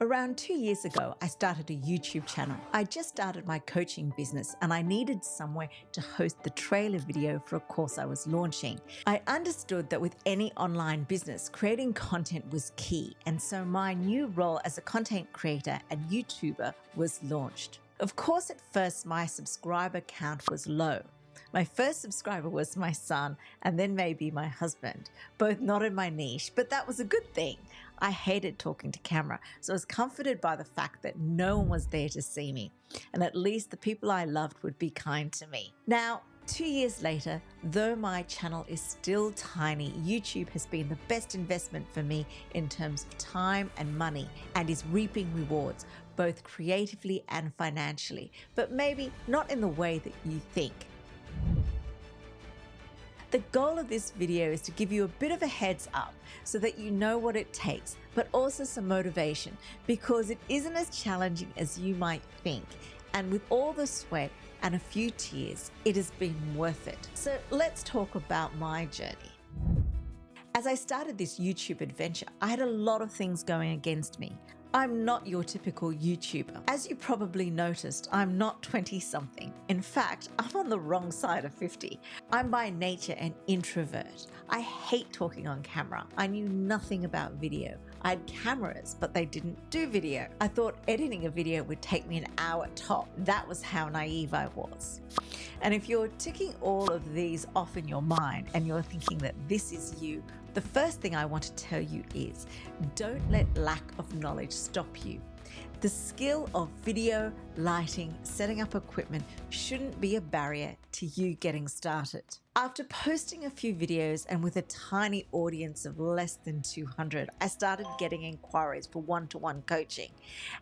Around 2 years ago, I started a YouTube channel. I just started my coaching business and I needed somewhere to host the trailer video for a course I was launching. I understood that with any online business, creating content was key, and so my new role as a content creator and YouTuber was launched. Of course, at first, my subscriber count was low. My first subscriber was my son and then maybe my husband, both not in my niche, but that was a good thing. I hated talking to camera, so I was comforted by the fact that no one was there to see me, and at least the people I loved would be kind to me. Now, 2 years later, though my channel is still tiny, YouTube has been the best investment for me in terms of time and money and is reaping rewards, both creatively and financially, but maybe not in the way that you think. The goal of this video is to give you a bit of a heads up so that you know what it takes, but also some motivation, because it isn't as challenging as you might think. And with all the sweat and a few tears, it has been worth it. So let's talk about my journey. As I started this YouTube adventure, I had a lot of things going against me. I'm not your typical YouTuber. As you probably noticed, I'm not 20-something. In fact, I'm on the wrong side of 50. I'm by nature an introvert. I hate talking on camera. I knew nothing about video. I had cameras, but they didn't do video. I thought editing a video would take me an hour top. That was how naive I was. And if you're ticking all of these off in your mind and you're thinking that this is you, the first thing I want to tell you is don't let lack of knowledge stop you. The skill of video, lighting, setting up equipment shouldn't be a barrier to you getting started. After posting a few videos and with a tiny audience of less than 200, I started getting inquiries for one-to-one coaching.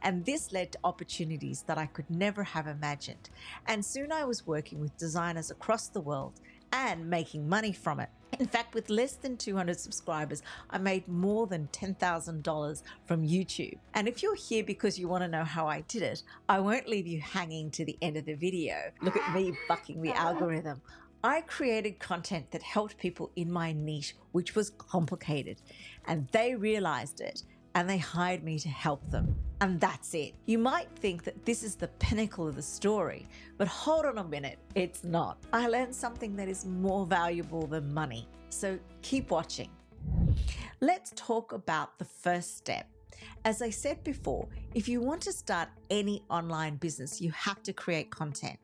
And this led to opportunities that I could never have imagined. And soon I was working with designers across the world and making money from it. In fact, with less than 200 subscribers, I made more than $10,000 from YouTube. And if you're here because you want to know how I did it, I won't leave you hanging to the end of the video. Look at me bucking the algorithm. I created content that helped people in my niche, which was complicated, and they realized it and they hired me to help them. And that's it. You might think that this is the pinnacle of the story, but hold on a minute, it's not. I learned something that is more valuable than money. So keep watching. Let's talk about the first step. As I said before, if you want to start any online business, you have to create content.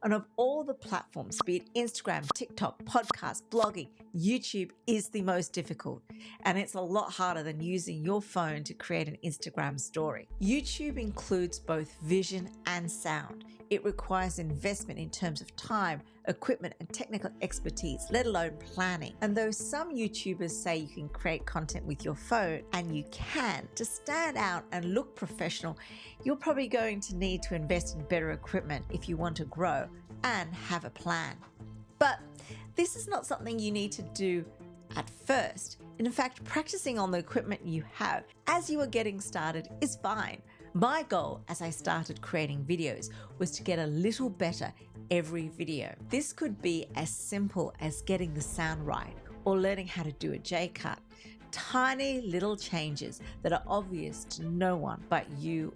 And of all the platforms, be it Instagram, TikTok, podcast, blogging, YouTube is the most difficult. And it's a lot harder than using your phone to create an Instagram story. YouTube includes both vision and sound. It requires investment in terms of time, equipment, and technical expertise, let alone planning. And though some YouTubers say you can create content with your phone, and you can, to stand out and look professional, you're probably going to need to invest in better equipment if you want to grow and have a plan. But this is not something you need to do at first. In fact, practicing on the equipment you have as you are getting started is fine. My goal as I started creating videos was to get a little better every video. This could be as simple as getting the sound right or learning how to do a J-cut. Tiny little changes that are obvious to no one but you.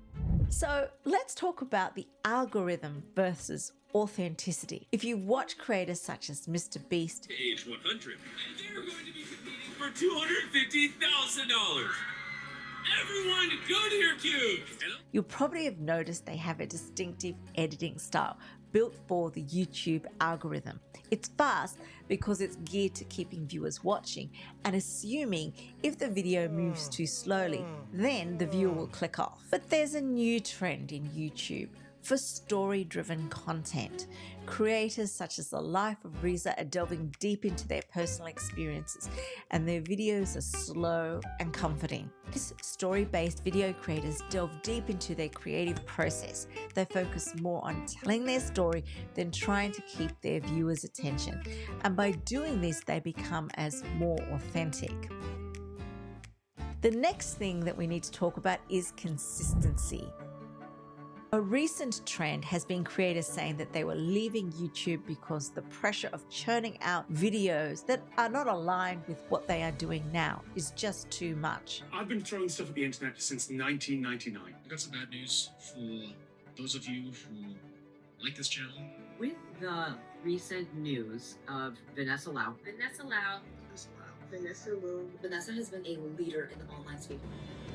So let's talk about the algorithm versus authenticity. If you watch creators such as Mr. Beast, Age 100, and they're going to be competing for $250,000. Everyone, go to your cubes. you'll probably have noticed they have a distinctive editing style built for the YouTube algorithm. It's fast because it's geared to keeping viewers watching and assuming if the video moves too slowly, then the viewer will click off. But there's a new trend in YouTube for story-driven content. Creators such as The Life of Riza are delving deep into their personal experiences, and their videos are slow and comforting. These story-based video creators delve deep into their creative process. They focus more on telling their story than trying to keep their viewers' attention. And by doing this, they become as more authentic. The next thing that we need to talk about is consistency. A recent trend has been creators saying that they were leaving YouTube because the pressure of churning out videos that are not aligned with what they are doing now is just too much. I've been throwing stuff at the internet since 1999. I got some bad news for those of you who like this channel. With the recent news of Vanessa Lau. Vanessa has been a leader in the online space.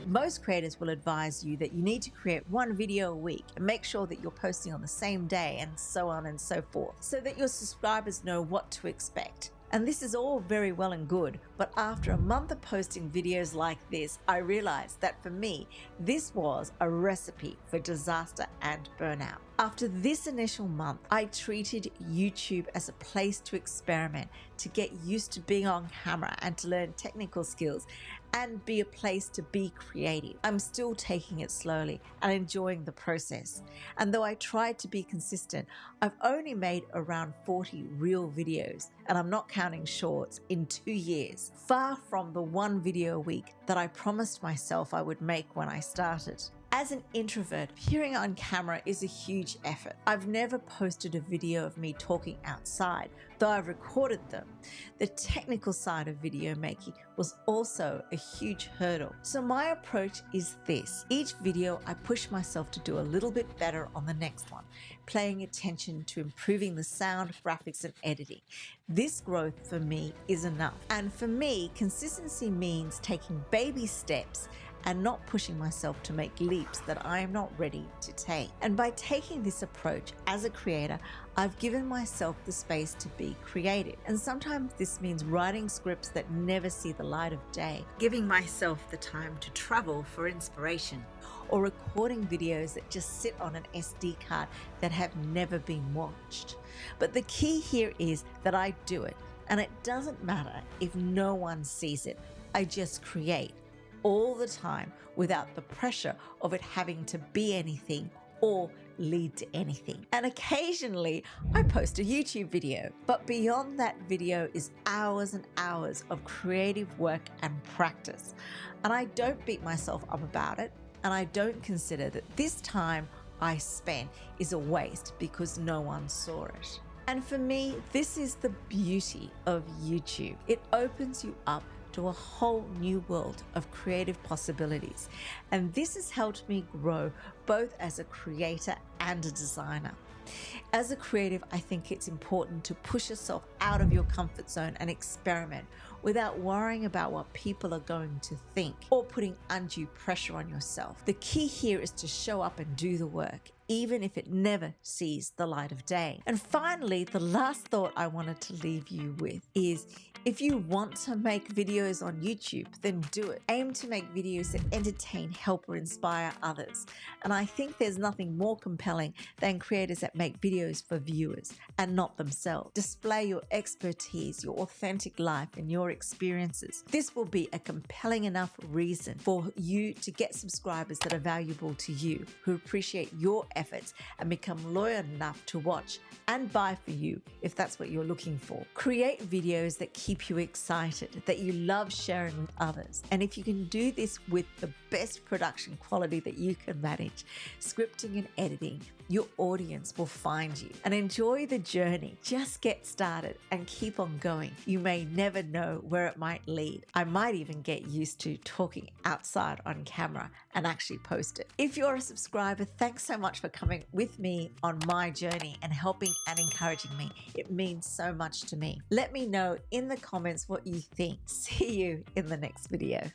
Most creators will advise you that you need to create one video a week and make sure that you're posting on the same day and so on and so forth, so that your subscribers know what to expect. And this is all very well and good, but after a month of posting videos like this, I realized that for me, this was a recipe for disaster and burnout. After this initial month, I treated YouTube as a place to experiment, to get used to being on camera and to learn technical skills and be a place to be creative. I'm still taking it slowly and enjoying the process. And though I tried to be consistent, I've only made around 40 real videos, and I'm not counting shorts, in 2 years, far from the one video a week that I promised myself I would make when I started. As an introvert, appearing on camera is a huge effort. I've never posted a video of me talking outside, though I've recorded them. The technical side of video making was also a huge hurdle. So my approach is this. Each video, I push myself to do a little bit better on the next one, paying attention to improving the sound, graphics, and editing. This growth for me is enough. And for me, consistency means taking baby steps and not pushing myself to make leaps that I am not ready to take. And by taking this approach as a creator, I've given myself the space to be creative. And sometimes this means writing scripts that never see the light of day, giving myself the time to travel for inspiration, or recording videos that just sit on an SD card that have never been watched. But the key here is that I do it, and it doesn't matter if no one sees it. I just create all the time without the pressure of it having to be anything or lead to anything. And occasionally I post a YouTube video, but beyond that video is hours and hours of creative work and practice. And I don't beat myself up about it, and I don't consider that this time I spent is a waste because no one saw it. And for me, this is the beauty of YouTube. It opens you up to a whole new world of creative possibilities. And this has helped me grow both as a creator and a designer. As a creative, I think it's important to push yourself out of your comfort zone and experiment without worrying about what people are going to think or putting undue pressure on yourself. The key here is to show up and do the work, even if it never sees the light of day. And finally, the last thought I wanted to leave you with is, if you want to make videos on YouTube, then do it. Aim to make videos that entertain, help, or inspire others. And I think there's nothing more compelling than creators that make videos for viewers and not themselves. Display your expertise, your authentic life, and your experiences. This will be a compelling enough reason for you to get subscribers that are valuable to you, who appreciate your efforts and become loyal enough to watch and buy for you if that's what you're looking for. Create videos that keep you excited, that you love sharing with others. And if you can do this with the best production quality that you can manage, scripting and editing, your audience will find you. And enjoy the journey. Just get started and keep on going. You may never know where it might lead. I might even get used to talking outside on camera and actually post it. If you're a subscriber, thanks so much for coming with me on my journey and helping and encouraging me. It means so much to me. Let me know in the comments what you think. See you in the next video.